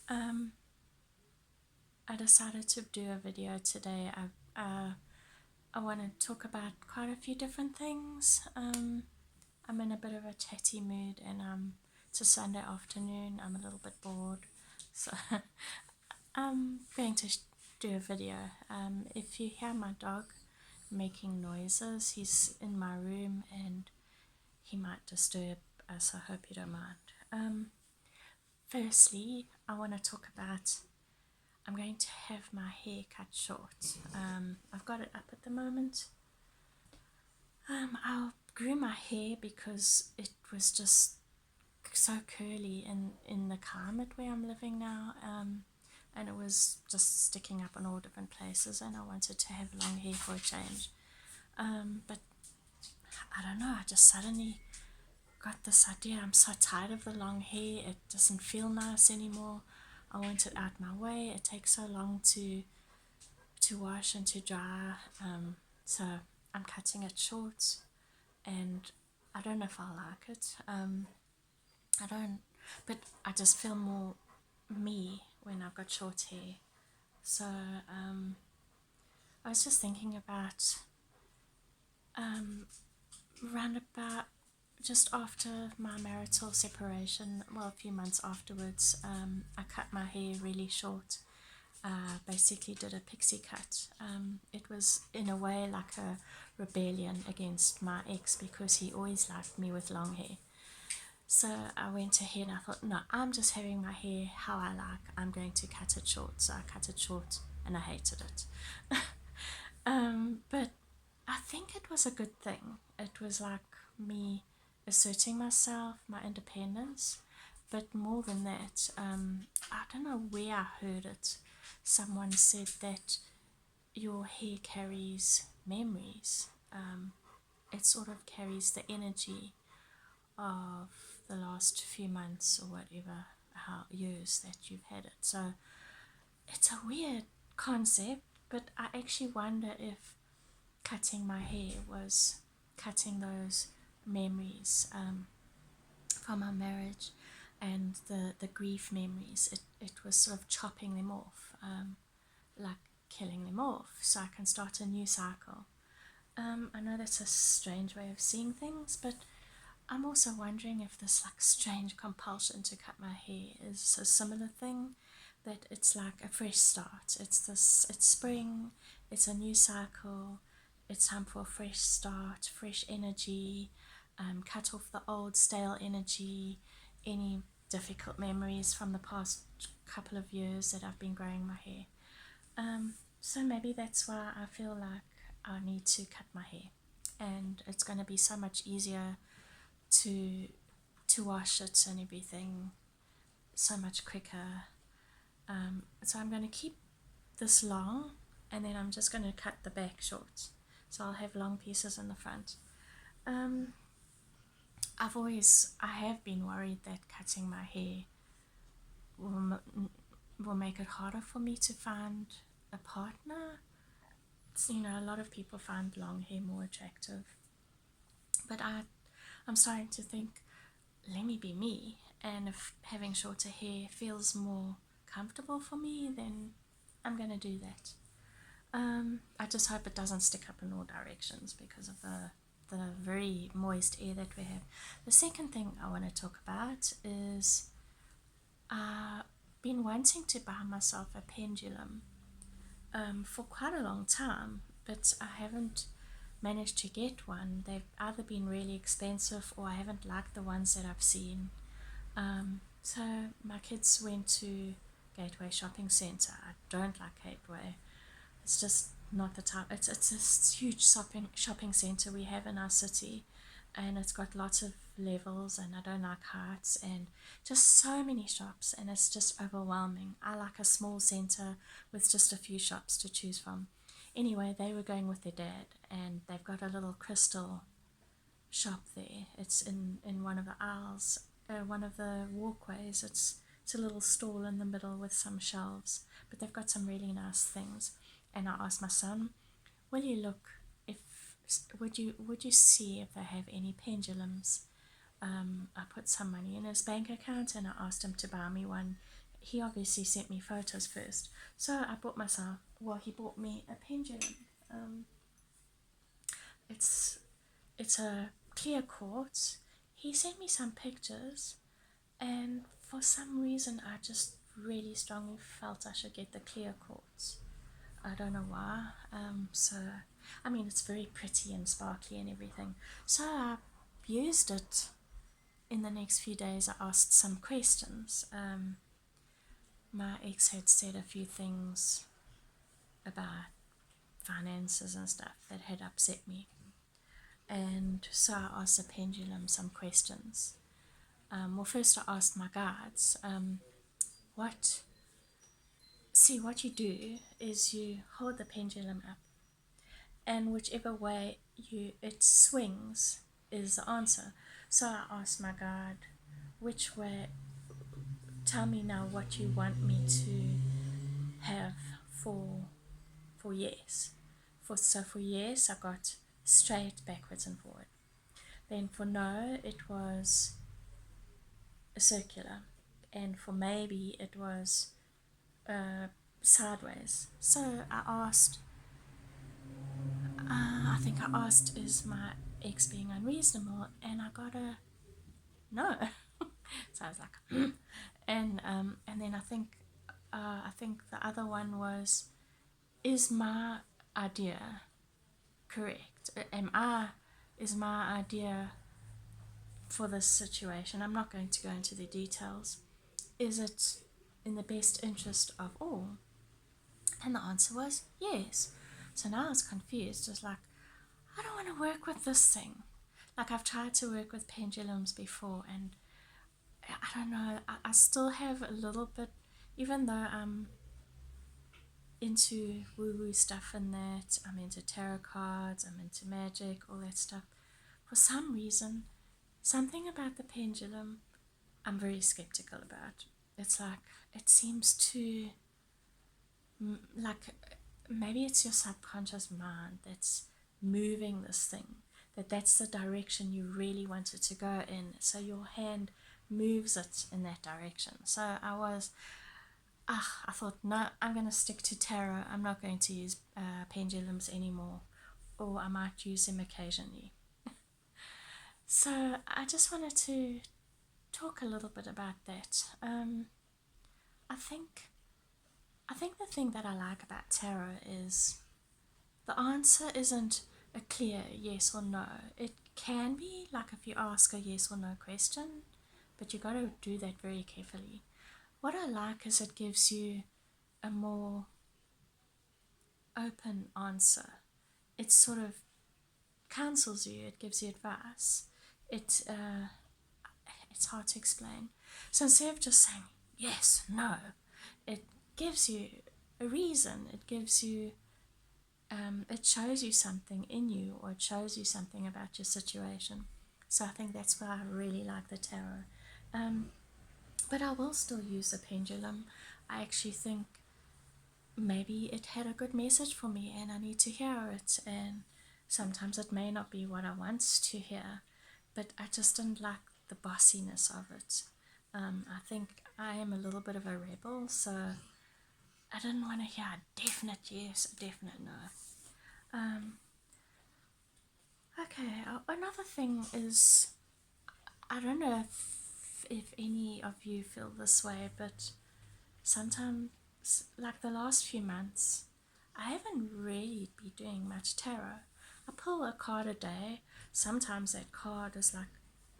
Um, I decided to do a video today. I want to talk about quite a few different things. I'm in a bit of a chatty mood, and it's a Sunday afternoon. I'm a little bit bored, so I'm going to do a video. If you hear my dog making noises, he's in my room and he might disturb us. I hope you don't mind. Firstly, I want to talk about I'm going to have my hair cut short. I've got it up at the moment. I grew my hair because it was just so curly in the climate where I'm living now, and it was just sticking up in all different places, and I wanted to have long hair for a change. But I don't know, I just suddenly got this idea. I'm so tired of the long hair, it doesn't feel nice anymore. I want it out my way. It takes so long to wash and to dry. So I'm cutting it short, and I don't know if I like it. I don't, but I just feel more me when I've got short hair. So I was just thinking about round about just after my marital separation, well, a few months afterwards, I cut my hair really short. Basically did a pixie cut. It was in a way like a rebellion against my ex because he always liked me with long hair. So I went ahead and I thought, no, I'm just having my hair how I like. I'm going to cut it short. So I cut it short and I hated it. But I think it was a good thing. It was like me asserting myself, my independence. But more than that, I don't know where I heard it. Someone said that your hair carries memories. It sort of carries the energy of the last few months or whatever, how years that you've had it. So it's a weird concept, but I actually wonder if cutting my hair was cutting those memories from our marriage and the grief memories. It was sort of chopping them off, like killing them off, so I can start a new cycle. I know that's a strange way of seeing things, but I'm also wondering if this like strange compulsion to cut my hair is a similar thing, that it's like a fresh start. It's spring, it's a new cycle, it's time for a fresh start, fresh energy, cut off the old stale energy, any difficult memories from the past couple of years that I've been growing my hair. So maybe that's why I feel like I need to cut my hair, and it's going to be so much easier to wash it and everything, so much quicker. So I'm going to keep this long, and then I'm just going to cut the back short, so I'll have long pieces in the front. I have been worried that cutting my hair will make it harder for me to find a partner. A lot of people find long hair more attractive, but I'm starting to think, let me be me, and if having shorter hair feels more comfortable for me, then I'm gonna do that. I just hope it doesn't stick up in all directions because of the very moist air that we have. The second thing I want to talk about is I've been wanting to buy myself a pendulum for quite a long time, but I haven't managed to get one. They've either been really expensive or I haven't liked the ones that I've seen. So my kids went to Gateway Shopping Centre. I don't like Gateway. It's just not the type. It's a huge shopping centre we have in our city, and it's got lots of levels, and I don't like heights, and just so many shops, and it's just overwhelming. I like a small centre with just a few shops to choose from. Anyway, they were going with their dad, and they've got a little crystal shop there. It's in one of the aisles, one of the walkways. It's a little stall in the middle with some shelves, but they've got some really nice things. And I asked my son, will you look if would you see if they have any pendulums? I put some money in his bank account and I asked him to buy me one. he obviously sent me photos first. So I bought myself, well, he bought me a pendulum. It's a clear quartz. He sent me some pictures, and for some reason I just really strongly felt I should get the clear quartz. I don't know why. So I mean, it's very pretty and sparkly and everything. So I used it. In the next few days I asked some questions. My ex had said a few things about finances and stuff that had upset me, and so I asked the pendulum some questions. Well, first I asked my guides, what you do is you hold the pendulum up, and whichever way it swings is the answer. So I asked my guide, which way, tell me now what you want me to have for yes. For yes, I got straight, backwards and forward. Then for no, it was a circular, and for maybe it was sideways. So I think I asked, is my ex being unreasonable? And I got a no. So I was like, and then I think the other one was, is my idea correct? Is my idea for this situation, I'm not going to go into the details, is it in the best interest of all? And the answer was yes. So now I was confused. It's like, I don't want to work with this thing. Like, I've tried to work with pendulums before, and I don't know, I still have a little bit, even though I'm into woo-woo stuff and that, I'm into tarot cards, I'm into magic, all that stuff. For some reason, something about the pendulum I'm very skeptical about. It's like, it seems to, like, maybe it's your subconscious mind that's moving this thing, that's the direction you really want it to go in, so your hand moves it in that direction. So I thought, no, I'm going to stick to tarot. I'm not going to use pendulums anymore, or I might use them occasionally. So I just wanted to talk a little bit about that. I think the thing that I like about tarot is the answer isn't a clear yes or no. It can be, like, if you ask a yes or no question, but you got to do that very carefully. What I like is it gives you a more open answer. It sort of counsels you, it gives you advice. It's hard to explain. So instead of just saying yes, no, it gives you a reason. It gives you, it shows you something in you, or it shows you something about your situation. So I think that's why I really like the tarot. But I will still use the pendulum. I actually think maybe it had a good message for me and I need to hear it, and sometimes it may not be what I want to hear, but I just didn't like the bossiness of it. I think I am a little bit of a rebel, so I didn't want to hear a definite yes, a definite no. Okay, another thing is, I don't know if any of you feel this way, but sometimes, like the last few months, I haven't really been doing much tarot. I pull a card a day. Sometimes that card is like,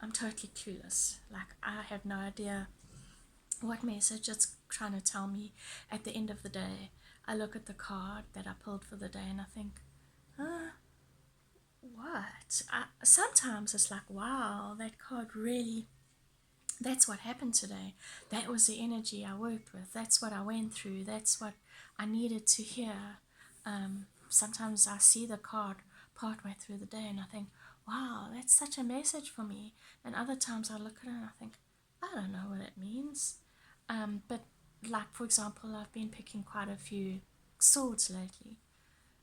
I'm totally clueless. Like, I have no idea what message it's trying to tell me. At the end of the day, I look at the card that I pulled for the day and I think, what? Sometimes it's like, wow, that card really, that's what happened today. That was the energy I worked with. That's what I went through. That's what I needed to hear. Sometimes I see the card partway through the day and I think, wow, that's such a message for me. And other times I look at it and I think, I don't know what it means. But like, for example, I've been picking quite a few swords lately.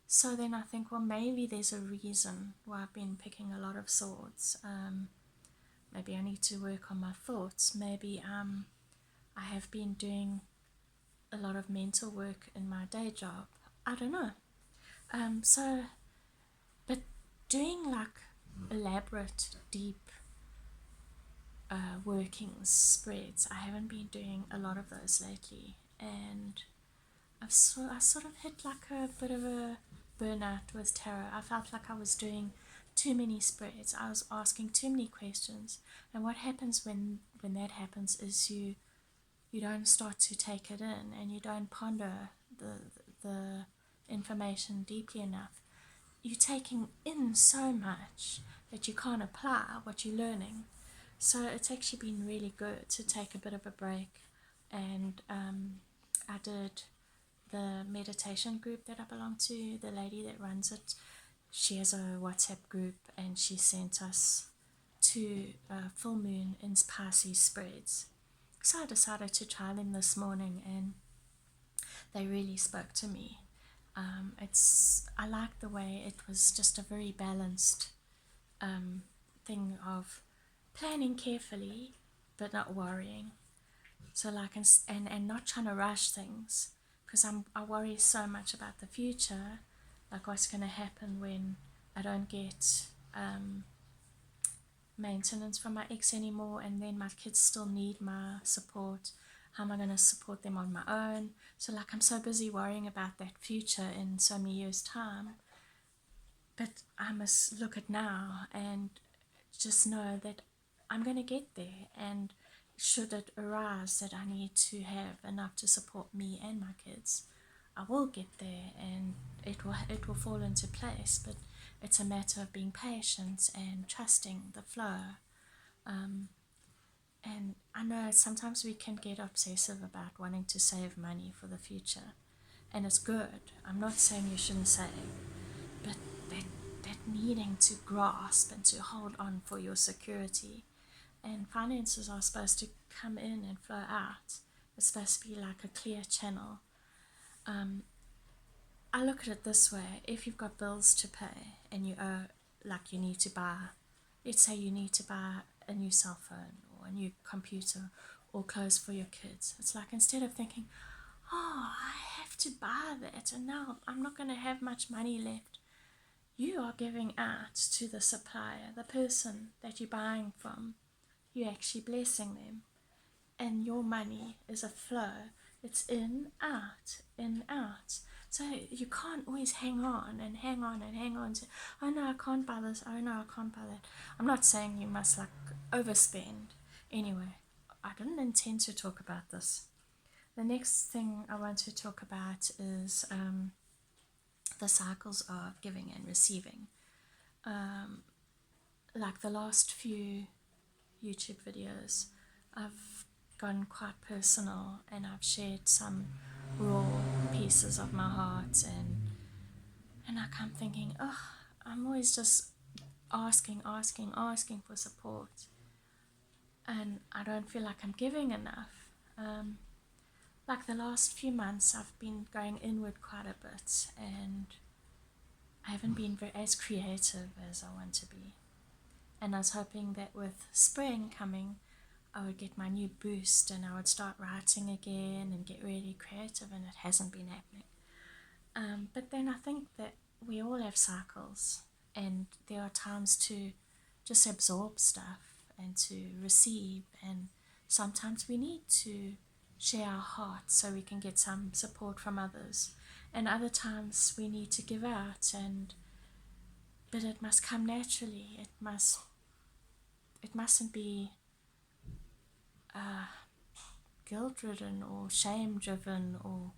So then I think, well, maybe there's a reason why I've been picking a lot of swords. Maybe I need to work on my thoughts. Maybe I have been doing a lot of mental work in my day job. I don't know. But doing like elaborate, deep workings, spreads, I haven't been doing a lot of those lately, and I sort of hit like a bit of a burnout with tarot. I felt like I was doing too many spreads. I was asking too many questions, and what happens when that happens is you don't start to take it in, and you don't ponder the information deeply enough. You're taking in so much that you can't apply what you're learning. So it's actually been really good to take a bit of a break, and I did the meditation group that I belong to. The lady that runs it, she has a WhatsApp group, and she sent us two full moon in Pisces spreads. So I decided to try them this morning, and they really spoke to me. I like the way it was just a very balanced thing of planning carefully but not worrying. So like, and not trying to rush things, because I worry so much about the future, like what's going to happen when I don't get maintenance from my ex anymore, and then my kids still need my support. How am I going to support them on my own? So like, I'm so busy worrying about that future in so many years' time, but I must look at now and just know that I'm going to get there, and should it arise that I need to have enough to support me and my kids, I will get there, and it will fall into place. But it's a matter of being patient and trusting the flow. And I know sometimes we can get obsessive about wanting to save money for the future, and it's good. I'm not saying you shouldn't save, but that needing to grasp and to hold on for your security, and finances are supposed to come in and flow out. It's supposed to be like a clear channel. I look at it this way: if you've got bills to pay and you owe, like you need to buy, let's say you need to buy a new cell phone or a new computer or clothes for your kids, it's like, instead of thinking, oh, I have to buy that and now I'm not going to have much money left, you are giving out to the supplier, the person that you're buying from. You're actually blessing them, and your money is a flow. It's in, out. So you can't always hang on and hang on and hang on to, oh no, I can't buy this, oh no, I can't buy that. I'm not saying you must like overspend. Anyway, I didn't intend to talk about this. The next thing I want to talk about is the cycles of giving and receiving. Like the last few YouTube videos, I've gone quite personal, and I've shared some raw pieces of my heart, and I come thinking, oh, I'm always just asking for support, and I don't feel like I'm giving enough. Like the last few months, I've been going inward quite a bit, and I haven't been as creative as I want to be. And I was hoping that with spring coming, I would get my new boost and I would start writing again and get really creative, and it hasn't been happening. But then I think that we all have cycles, and there are times to just absorb stuff and to receive, and sometimes we need to share our hearts so we can get some support from others, and other times we need to give out, but it must come naturally. It mustn't be guilt-ridden or shame-driven. Or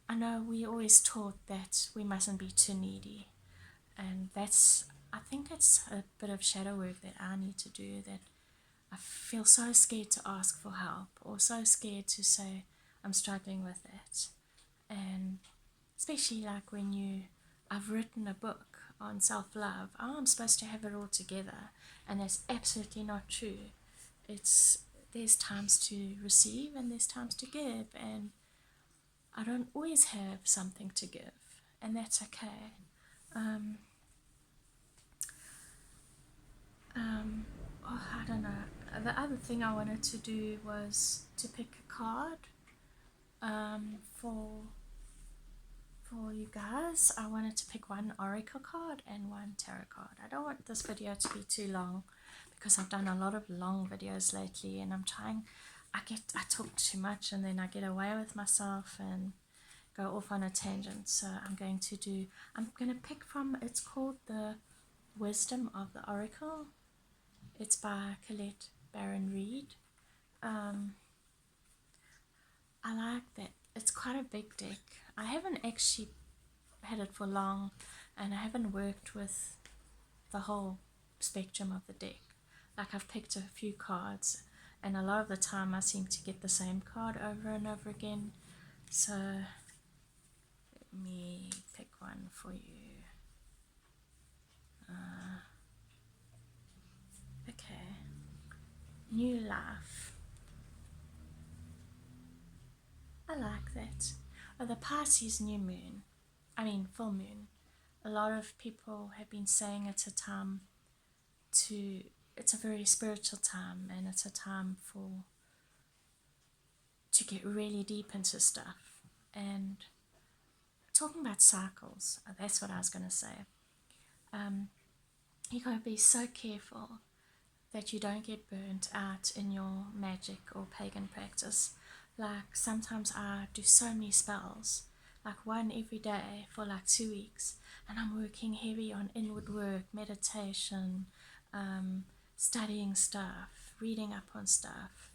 I know we always taught that we mustn't be too needy, and I think it's a bit of shadow work that I need to do, that I feel so scared to ask for help, or so scared to say I'm struggling with it. And especially like when I've written a book on self-love, oh, I'm supposed to have it all together, and that's absolutely not true. There's times to receive and there's times to give, and I don't always have something to give, and that's okay. I don't know. The other thing I wanted to do was to pick a card For you guys, I wanted to pick one oracle card and one tarot card. I don't want this video to be too long because I've done a lot of long videos lately, and I talk too much and then I get away with myself and go off on a tangent. So I'm going to pick from, it's called The Wisdom of the Oracle. It's by Colette Baron Reed. I like that. It's quite a big deck. I haven't actually had it for long, and I haven't worked with the whole spectrum of the deck. Like, I've picked a few cards, and a lot of the time I seem to get the same card over and over again. So let me pick one for you. Okay. New life. I like that. Oh, the Pisces new moon. Full moon. A lot of people have been saying it's a very spiritual time, and it's a time to get really deep into stuff. And talking about cycles, that's what I was going to say. You got to be so careful that you don't get burnt out in your magic or pagan practice. Like, sometimes I do so many spells, like one every day for like 2 weeks, and I'm working heavy on inward work, meditation, studying stuff, reading up on stuff,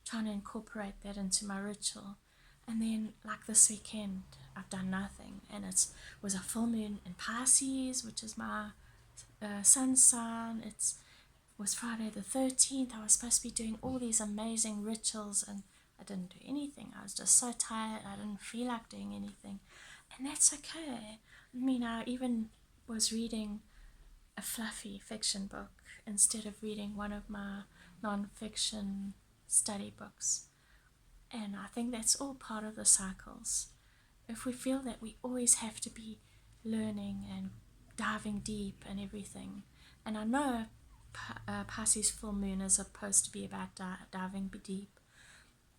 trying to incorporate that into my ritual. And then, like this weekend, I've done nothing, and it was a full moon in Pisces, which is my sun sign. It was Friday the 13th. I was supposed to be doing all these amazing rituals, and I didn't do anything. I was just so tired. I didn't feel like doing anything, and that's okay. I even was reading a fluffy fiction book instead of reading one of my non-fiction study books. And I think that's all part of the cycles. If we feel that we always have to be learning and diving deep and everything, and I know Pisces full moon is supposed to be about diving deep,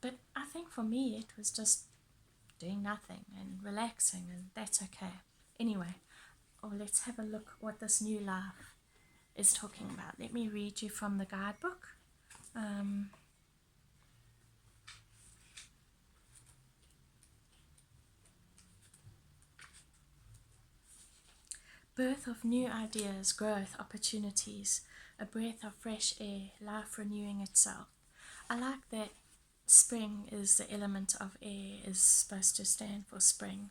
but I think for me it was just doing nothing and relaxing, and that's okay. Anyway, let's have a look what this new life is talking about. Let me read you from the guidebook. Birth of new ideas, growth, opportunities, a breath of fresh air, life renewing itself. I like that spring is the element of air, is supposed to stand for spring.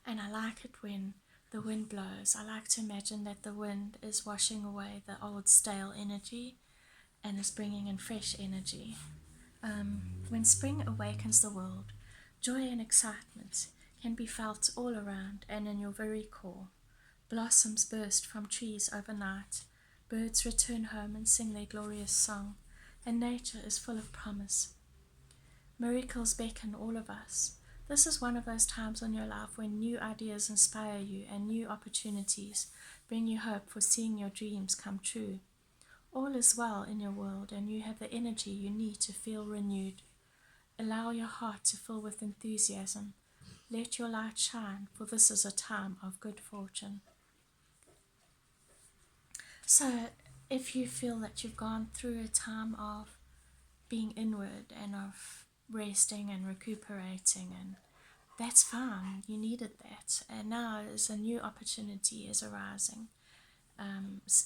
And I like it when the wind blows. I like to imagine that the wind is washing away the old stale energy and is bringing in fresh energy. When spring awakens the world, joy and excitement can be felt all around and in your very core. Blossoms burst from trees overnight, birds return home and sing their glorious song, and nature is full of promise. Miracles beckon all of us. This is one of those times in your life when new ideas inspire you and new opportunities bring you hope for seeing your dreams come true. All is well in your world, and you have the energy you need to feel renewed. Allow your heart to fill with enthusiasm. Let your light shine, for this is a time of good fortune. So, if you feel that you've gone through a time of being inward and of resting and recuperating, and that's fine, you needed that, and now as a new opportunity is arising.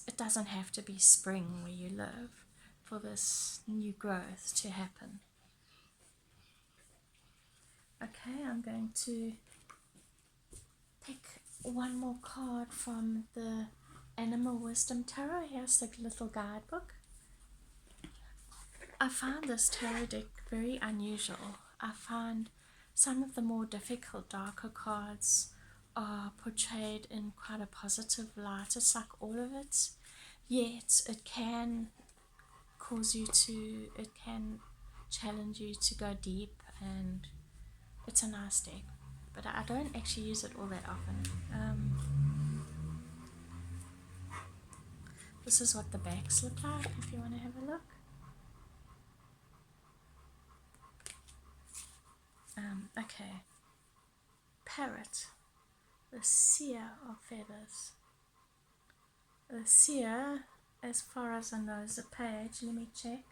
It doesn't have to be spring where you live for this new growth to happen. Okay, I'm going to pick one more card from the Animal Wisdom Tarot. Here's the little guidebook. I find this tarot deck very unusual. I find some of the more difficult, darker cards are portrayed in quite a positive light. It's like all of it, yet it can challenge you to go deep, and it's a nice deck, but I don't actually use it all that often. This is what the backs look like if you want to have a look. parrot, the seer of feathers. The seer, as far as I know, is a page. Let me check.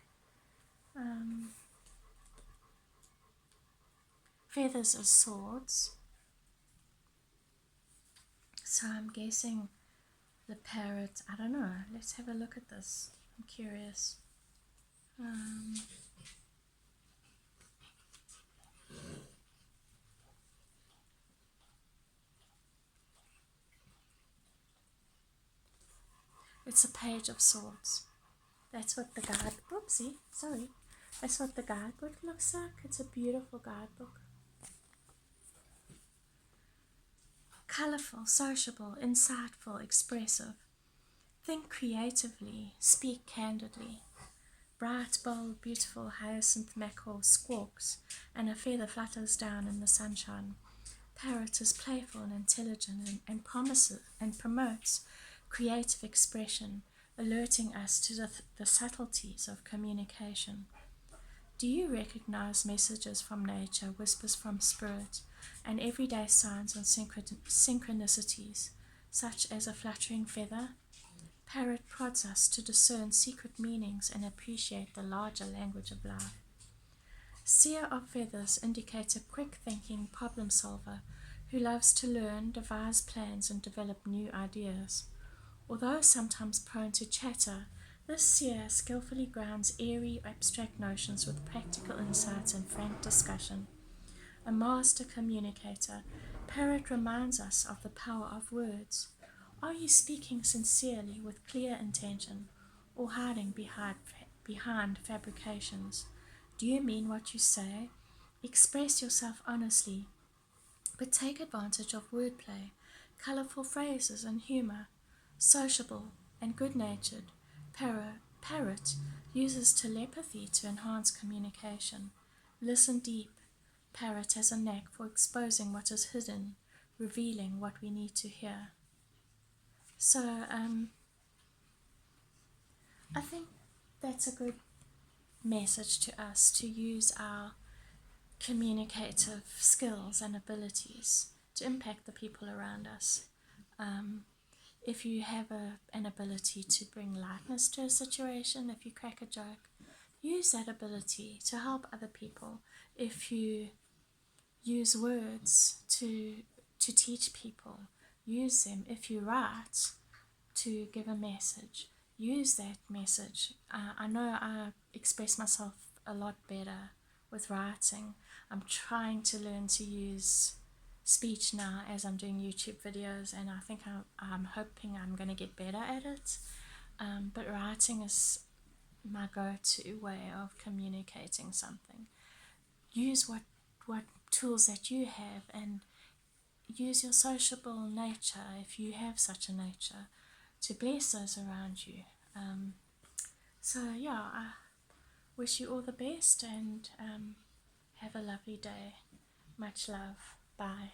Feathers are swords. So I'm guessing the parrot, I don't know. Let's have a look at this. I'm curious. It's a page of swords. That's what the That's what the guidebook looks like. It's a beautiful guidebook. Colorful, sociable, insightful, expressive. Think creatively, speak candidly. Bright, bold, beautiful hyacinth macaw squawks, and a feather flutters down in the sunshine. Parrot is playful and intelligent and promotes creative expression, alerting us to the subtleties of communication. Do you recognize messages from nature, whispers from spirit, and everyday signs and synchronicities, such as a fluttering feather? Parrot prods us to discern secret meanings and appreciate the larger language of life. Seer of feathers indicates a quick-thinking problem solver who loves to learn, devise plans, and develop new ideas. Although sometimes prone to chatter, this seer skillfully grounds airy, abstract notions with practical insights and frank discussion. A master communicator, Parrot reminds us of the power of words. Are you speaking sincerely with clear intention, or hiding behind fabrications? Do you mean what you say? Express yourself honestly, but take advantage of wordplay, colorful phrases, and humor. Sociable and good-natured, Parrot uses telepathy to enhance communication. Listen deep. Parrot has a knack for exposing what is hidden, revealing what we need to hear. So, I think that's a good message to us, to use our communicative skills and abilities to impact the people around us. If you have an ability to bring lightness to a situation, if you crack a joke, use that ability to help other people. If you use words to teach people, use them. If you write to give a message, use that message. I know I express myself a lot better with writing. I'm trying to learn to use speech now as I'm doing YouTube videos, and I think I'm hoping I'm going to get better at it. But writing is my go-to way of communicating something. Use what tools that you have, and use your sociable nature, if you have such a nature, to bless those around you. So yeah, I wish you all the best, and have a lovely day. Much love. Bye.